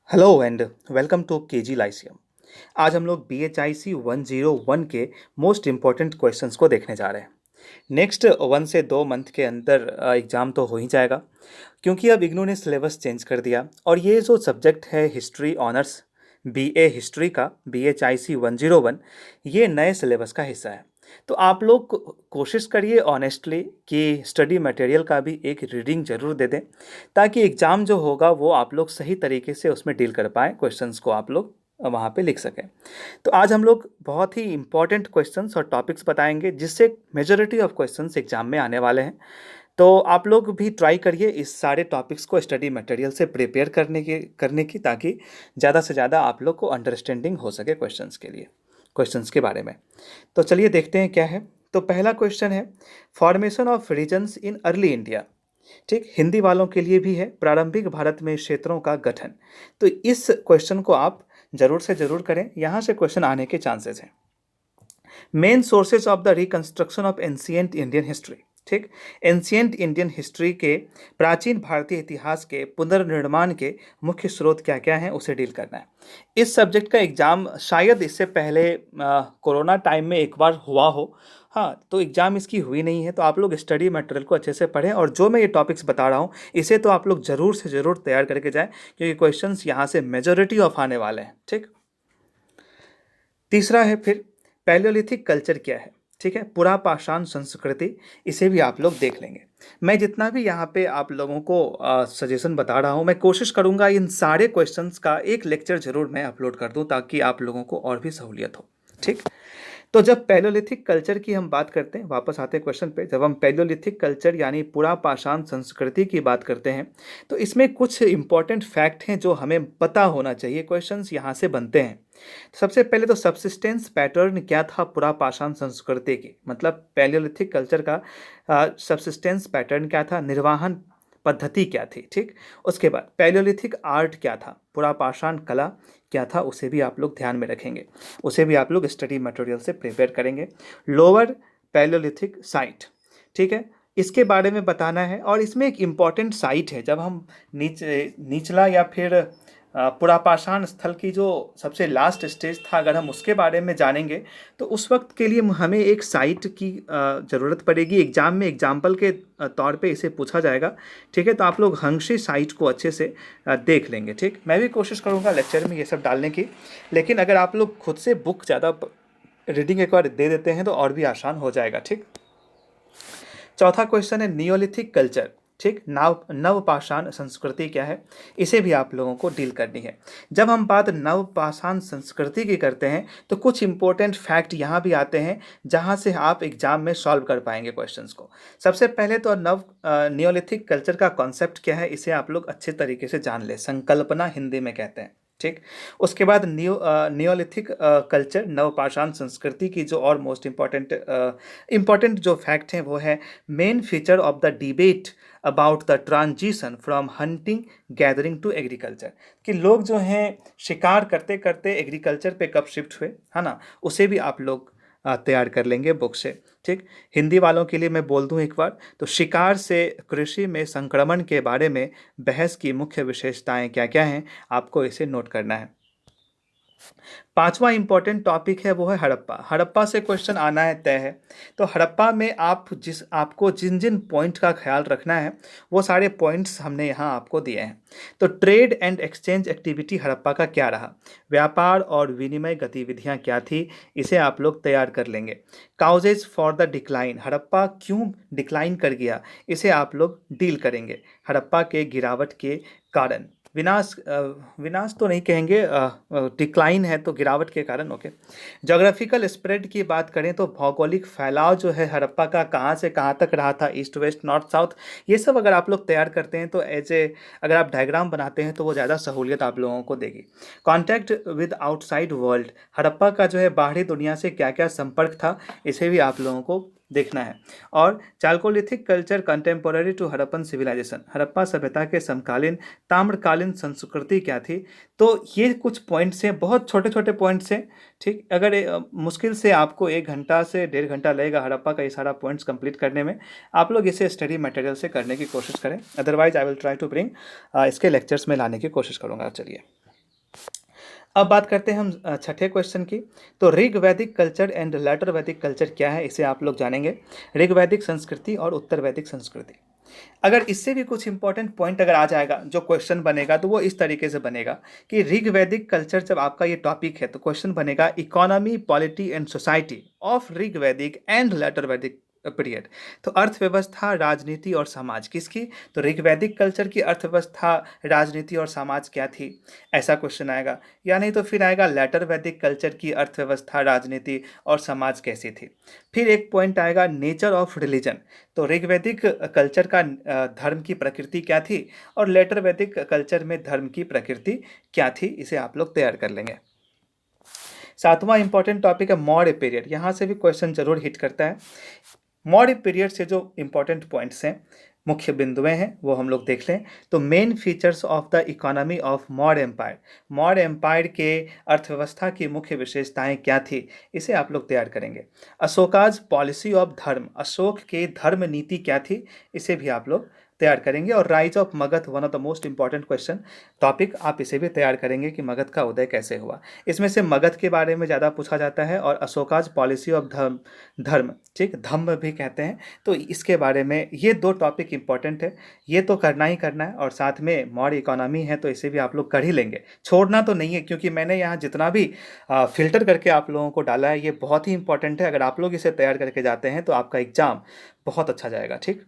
Hello and welcome to KG Lyceum. आज हम लोग बी एच आई सी 101 के मोस्ट इम्पॉर्टेंट क्वेश्चंस को देखने जा रहे हैं। नेक्स्ट 1 से 2 मंथ के अंदर एग्ज़ाम तो हो ही जाएगा, क्योंकि अब इग्नू ने सिलेबस चेंज कर दिया और ये जो सब्जेक्ट है हिस्ट्री ऑनर्स बी ए हिस्ट्री का बी एच आई सी 101 ये नए सिलेबस का हिस्सा है। तो आप लोग कोशिश करिए ऑनेस्टली कि स्टडी मटेरियल का भी एक रीडिंग जरूर दे दें, ताकि एग्ज़ाम जो होगा वो आप लोग सही तरीके से उसमें डील कर पाएँ, क्वेश्चंस को आप लोग वहाँ पे लिख सकें। तो आज हम लोग बहुत ही इंपॉर्टेंट क्वेश्चंस और टॉपिक्स बताएंगे, जिससे मेजॉरिटी ऑफ क्वेश्चंस एग्जाम में आने वाले हैं। तो आप लोग भी ट्राई करिए इस सारे टॉपिक्स को स्टडी मटेरियल से प्रिपेयर करने की, ताकि ज़्यादा से ज़्यादा आप लोग को अंडरस्टैंडिंग हो सके क्वेश्चंस के बारे में। तो चलिए देखते हैं क्या है। तो पहला क्वेश्चन है, formation of regions in early India. ठीक, हिंदी वालों के लिए भी है, प्रारंभिक भारत में क्षेत्रों का गठन। तो इस क्वेश्चन को आप जरूर से जरूर करें, यहाँ से क्वेश्चन आने के चांसेस हैं। Main sources of the reconstruction of ancient Indian history. ठीक, एंशियंट इंडियन हिस्ट्री के प्राचीन भारतीय इतिहास के पुनर्निर्माण के मुख्य स्रोत क्या क्या हैं उसे डील करना है। इस सब्जेक्ट का एग्जाम शायद इससे पहले कोरोना टाइम में एक बार हुआ हो। हाँ, तो एग्ज़ाम इसकी हुई नहीं है, तो आप लोग स्टडी मटेरियल को अच्छे से पढ़ें, और जो मैं ये टॉपिक्स बता रहा हूँ इसे तो आप लोग ज़रूर से ज़रूर तैयार करके जाएं, क्योंकि क्वेश्चंस यहाँ से मेजॉरिटी ऑफ आने वाले हैं। ठीक, तीसरा है फिर, पैलियोलिथिक कल्चर क्या है। ठीक है, पुरापाषाण संस्कृति, इसे भी आप लोग देख लेंगे। मैं जितना भी यहाँ पे आप लोगों को सजेशन बता रहा हूँ, मैं कोशिश करूँगा इन सारे क्वेश्चंस का एक लेक्चर जरूर मैं अपलोड कर दूँ, ताकि आप लोगों को और भी सहूलियत हो। ठीक, तो जब पैलियोलिथिक कल्चर की हम बात करते हैं, वापस आते हैं क्वेश्चन पे, जब हम पैलियोलिथिक कल्चर यानी पुरापाषाण संस्कृति की बात करते हैं, तो इसमें कुछ इंपॉर्टेंट फैक्ट हैं जो हमें पता होना चाहिए। क्वेश्चंस यहाँ से बनते हैं। सबसे पहले तो सबसिस्टेंस पैटर्न क्या था पुरापाषाण संस्कृति की, मतलब पैलियोलिथिक कल्चर का सबसिस्टेंस पैटर्न क्या था, निर्वाहन पद्धति क्या थी। ठीक, उसके बाद पैलियोलिथिक आर्ट क्या था, पुरापाषाण कला क्या था, उसे भी आप लोग ध्यान में रखेंगे, उसे भी आप लोग स्टडी मटेरियल से प्रिपेयर करेंगे। लोअर पैलियोलिथिक साइट, ठीक है, इसके बारे में बताना है। और इसमें एक इम्पॉर्टेंट साइट है, जब हम निचला या फिर पुरापाषाण स्थल की जो सबसे लास्ट स्टेज था, अगर हम उसके बारे में जानेंगे तो उस वक्त के लिए हमें एक साइट की ज़रूरत पड़ेगी। एग्जाम में एग्जाम्पल के तौर पे इसे पूछा जाएगा। ठीक है, तो आप लोग हंगशी साइट को अच्छे से देख लेंगे। ठीक, मैं भी कोशिश करूँगा लेक्चर में ये सब डालने की, लेकिन अगर आप लोग खुद से बुक ज़्यादा रीडिंग एक बार दे देते हैं तो और भी आसान हो जाएगा। ठीक, चौथा क्वेश्चन है नियोलिथिक कल्चर। ठीक, नवपाषाण संस्कृति क्या है, इसे भी आप लोगों को डील करनी है। जब हम बात नवपाषाण संस्कृति की करते हैं तो कुछ इंपॉर्टेंट फैक्ट यहाँ भी आते हैं, जहाँ से आप एग्जाम में सॉल्व कर पाएंगे क्वेश्चंस को। सबसे पहले तो नियोलिथिक कल्चर का कॉन्सेप्ट क्या है, इसे आप लोग अच्छे तरीके से जान ले, संकल्पना हिंदी में कहते हैं। ठीक, उसके बाद नियोलिथिक कल्चर, नवपाषाण संस्कृति की जो और मोस्ट इम्पॉर्टेंट जो फैक्ट हैं वो है, main feature of the debate about the transition from hunting gathering to agriculture, कि लोग जो हैं शिकार करते करते एग्रीकल्चर पे कब शिफ्ट हुए, है ना, उसे भी आप लोग तैयार कर लेंगे बुक से। ठीक, हिंदी वालों के लिए मैं बोल दूं एक बार, तो शिकार से कृषि में संक्रमण के बारे में बहस की मुख्य विशेषताएं क्या क्या हैं, आपको इसे नोट करना है। पांचवा इंपॉर्टेंट टॉपिक है वो है हड़प्पा। हड़प्पा से क्वेश्चन आना है तय है। तो हड़प्पा में आपको जिन जिन पॉइंट का ख्याल रखना है वो सारे पॉइंट्स हमने यहाँ आपको दिए हैं। तो trade and exchange activity Harappa का क्या रहा, व्यापार और विनिमय गतिविधियाँ क्या थी, इसे आप लोग तैयार कर लेंगे। Causes for the decline, Harappa क्यों डिक्लाइन कर गया, इसे आप लोग डील करेंगे। हड़प्पा के गिरावट के कारण, विनाश तो नहीं कहेंगे, डिक्लाइन है तो गिरावट के कारण। ओके, जोग्राफिकल स्प्रेड की बात करें तो भौगोलिक फैलाव जो है हड़प्पा का कहाँ से कहाँ तक रहा था, ईस्ट वेस्ट नॉर्थ साउथ, ये सब अगर आप लोग तैयार करते हैं तो अगर आप डायग्राम बनाते हैं तो वो ज़्यादा सहूलियत आप लोगों को देगी। Contact with outside world, Harappa का जो है बाहरी दुनिया से क्या क्या संपर्क था, इसे भी आप लोगों को देखना है। और chalcolithic culture contemporary to Harappan civilization, Harappa सभ्यता के समकालीन ताम्रकालीन संस्कृति क्या थी। तो ये कुछ पॉइंट्स हैं, बहुत छोटे छोटे पॉइंट्स हैं। ठीक, अगर मुश्किल से आपको 1 घंटा से 1.5 घंटा लगेगा हड़प्पा का ये सारा पॉइंट्स कंप्लीट करने में, आप लोग इसे स्टडी मटेरियल से करने की कोशिश करें। Otherwise I will try to bring इसके लेक्चर्स में लाने की कोशिश करूँगा। चलिए, अब बात करते हैं हम छठे क्वेश्चन की। तो ऋग वैदिक कल्चर एंड लेटर वैदिक कल्चर क्या है, इसे आप लोग जानेंगे। ऋग वैदिक संस्कृति और उत्तर वैदिक संस्कृति। अगर इससे भी कुछ इंपॉर्टेंट पॉइंट अगर आ जाएगा, जो क्वेश्चन बनेगा तो वो इस तरीके से बनेगा कि ऋग वैदिक कल्चर जब आपका ये टॉपिक है तो क्वेश्चन बनेगा economy polity and society of Rig वैदिक एंड लेटर वैदिक पीरियड। तो अर्थव्यवस्था, राजनीति और समाज किसकी? तो ऋग वैदिक कल्चर की अर्थव्यवस्था, राजनीति और समाज क्या थी, ऐसा क्वेश्चन आएगा। या नहीं तो फिर आएगा लेटर वैदिक कल्चर की अर्थव्यवस्था, राजनीति और समाज कैसी थी। फिर एक पॉइंट आएगा नेचर ऑफ रिलीजन। तो ऋग्वैदिक कल्चर का धर्म की प्रकृति क्या थी और लेटर वैदिक कल्चर में धर्म की प्रकृति क्या थी, इसे आप लोग तैयार कर लेंगे। सातवां इंपॉर्टेंट टॉपिक है मौर्य पीरियड। यहाँ से भी क्वेश्चन जरूर हिट करता है। मौर्य पीरियड से जो इंपॉर्टेंट पॉइंट्स हैं, मुख्य बिंदुएं हैं, वो हम लोग देख लें। तो main features of the economy of Maurya empire, Maurya empire के अर्थव्यवस्था की मुख्य विशेषताएं क्या थी, इसे आप लोग तैयार करेंगे। अशोकाज पॉलिसी ऑफ धर्म, अशोक के धर्म नीति क्या थी, इसे भी आप लोग तैयार करेंगे। और rise of Magadh, one of the most important question topic, आप इसे भी तैयार करेंगे कि मगध का उदय कैसे हुआ। इसमें से मगध के बारे में ज़्यादा पूछा जाता है और अशोकाज पॉलिसी ऑफ धर्म, धर्म ठीक, धम्म भी कहते हैं, तो इसके बारे में ये दो टॉपिक इंपॉर्टेंट है, ये तो करना ही करना है। और साथ में मौर्य इकोनॉमी है तो इसे भी आप लोग कर ही लेंगे, छोड़ना तो नहीं है, क्योंकि मैंने यहाँ जितना भी फिल्टर करके आप लोगों को डाला है ये बहुत ही इंपॉर्टेंट है। अगर आप लोग इसे तैयार करके जाते हैं तो आपका एग्जाम बहुत अच्छा जाएगा। ठीक,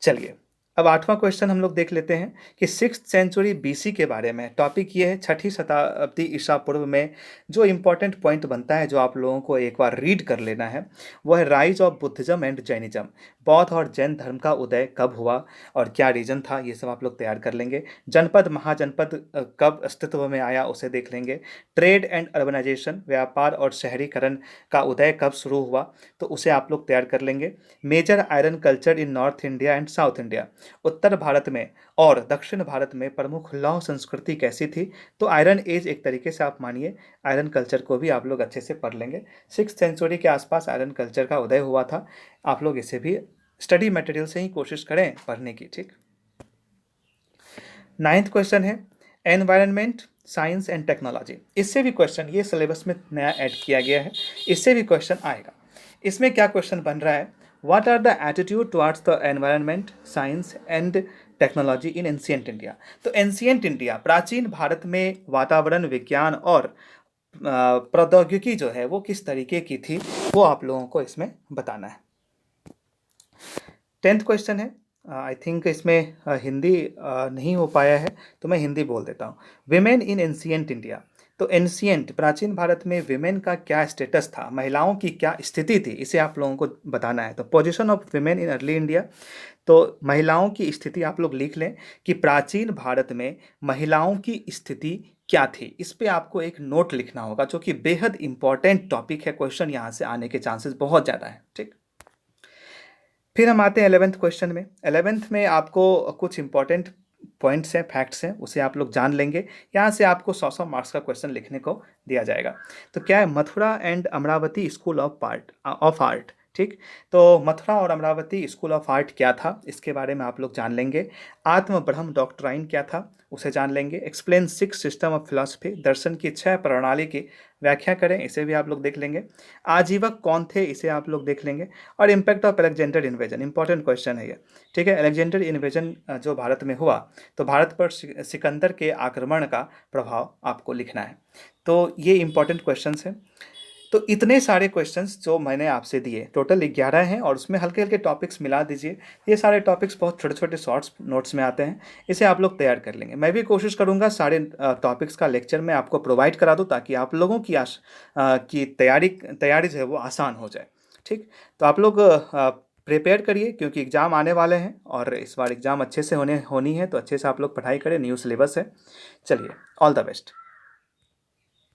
चलिए अब आठवां क्वेश्चन हम लोग देख लेते हैं कि 6th सेंचुरी बीसी के बारे में। टॉपिक ये है 6ठी शताब्दी ईसा पूर्व में जो इंपॉर्टेंट पॉइंट बनता है, जो आप लोगों को एक बार रीड कर लेना है, वो है rise of Buddhism and Jainism. बौद्ध और जैन धर्म का उदय कब हुआ और क्या रीजन था, ये सब आप लोग तैयार कर लेंगे। जनपद महाजनपद कब अस्तित्व में आया, उसे देख लेंगे। ट्रेड एंड अर्बनाइजेशन, व्यापार और शहरीकरण का उदय कब शुरू हुआ, तो उसे आप लोग तैयार कर लेंगे। Major iron culture in north India and south India, उत्तर भारत में और दक्षिण भारत में प्रमुख लौह संस्कृति कैसी थी, तो आयरन एज एक तरीके से आप मानिए, आयरन कल्चर को भी आप लोग अच्छे से पढ़ लेंगे। 6th सेंचुरी के आसपास आयरन कल्चर का उदय हुआ था, आप लोग इसे भी स्टडी मटेरियल से ही कोशिश करें पढ़ने की। ठीक, 9th क्वेश्चन है एनवायरनमेंट साइंस एंड टेक्नोलॉजी। इससे भी क्वेश्चन, ये सिलेबस में नया ऐड किया गया है, इससे भी क्वेश्चन आएगा। इसमें क्या क्वेश्चन बन रहा है, what are the attitude towards the environment science and technology in ancient India. तो एंशिएंट इंडिया, प्राचीन भारत में वातावरण विज्ञान और प्रौद्योगिकी जो है वो किस तरीके की थी, वो आप लोगों को इसमें बताना है। 10th क्वेश्चन है, आई थिंक इसमें हिंदी नहीं हो पाया है तो मैं हिंदी बोल देता हूँ। विमेन इन एंशिएंट इंडिया, तो एंशिएंट प्राचीन भारत में विमेन का क्या स्टेटस था, महिलाओं की क्या स्थिति थी, इसे आप लोगों को बताना है। तो position of women in early India, तो महिलाओं की स्थिति आप लोग लिख लें कि प्राचीन भारत में महिलाओं की स्थिति क्या थी। इस पे आपको एक नोट लिखना होगा, जो कि बेहद इंपॉर्टेंट टॉपिक है, क्वेश्चन यहाँ से आने के चांसेस बहुत ज़्यादा है। ठीक, फिर हम आते हैं 11th क्वेश्चन में। 11th में आपको कुछ इंपॉर्टेंट पॉइंट्स हैं, फैक्ट्स हैं, उसे आप लोग जान लेंगे। यहाँ से आपको 100 मार्क्स का क्वेश्चन लिखने को दिया जाएगा। तो क्या है, Mathura and Amravati school of art. ठीक, तो मथुरा और अमरावती स्कूल ऑफ आर्ट क्या था, इसके बारे में आप लोग जान लेंगे। आत्म ब्रह्म डॉक्ट्राइन क्या था, उसे जान लेंगे। एक्सप्लेन 6 सिस्टम ऑफ फिलॉसफी, दर्शन की 6 प्रणाली की व्याख्या करें, इसे भी आप लोग देख लेंगे। आजीवक कौन थे, इसे आप लोग देख लेंगे। और impact of Alexander invasion, important question है ये। ठीक है, अलेक्जेंडर इन्वेजन जो भारत में हुआ, तो भारत पर सिकंदर के आक्रमण का प्रभाव आपको लिखना है। तो ये इंपॉर्टेंट क्वेश्चंस हैं। तो इतने सारे क्वेश्चंस जो मैंने आपसे दिए, टोटल 11 हैं, और उसमें हल्के हल्के टॉपिक्स मिला दीजिए। ये सारे टॉपिक्स बहुत छोटे छोटे शॉर्ट्स नोट्स में आते हैं, इसे आप लोग तैयार कर लेंगे। मैं भी कोशिश करूंगा सारे टॉपिक्स का लेक्चर मैं आपको प्रोवाइड करा दूं, ताकि आप लोगों की तैयारी जो है वो आसान हो जाए। ठीक, तो आप लोग प्रिपेयर करिए, क्योंकि एग्ज़ाम आने वाले हैं और इस बार एग्ज़ाम अच्छे से होनी है, तो अच्छे से आप लोग पढ़ाई करें। न्यू सिलेबस है। चलिए, ऑल द बेस्ट।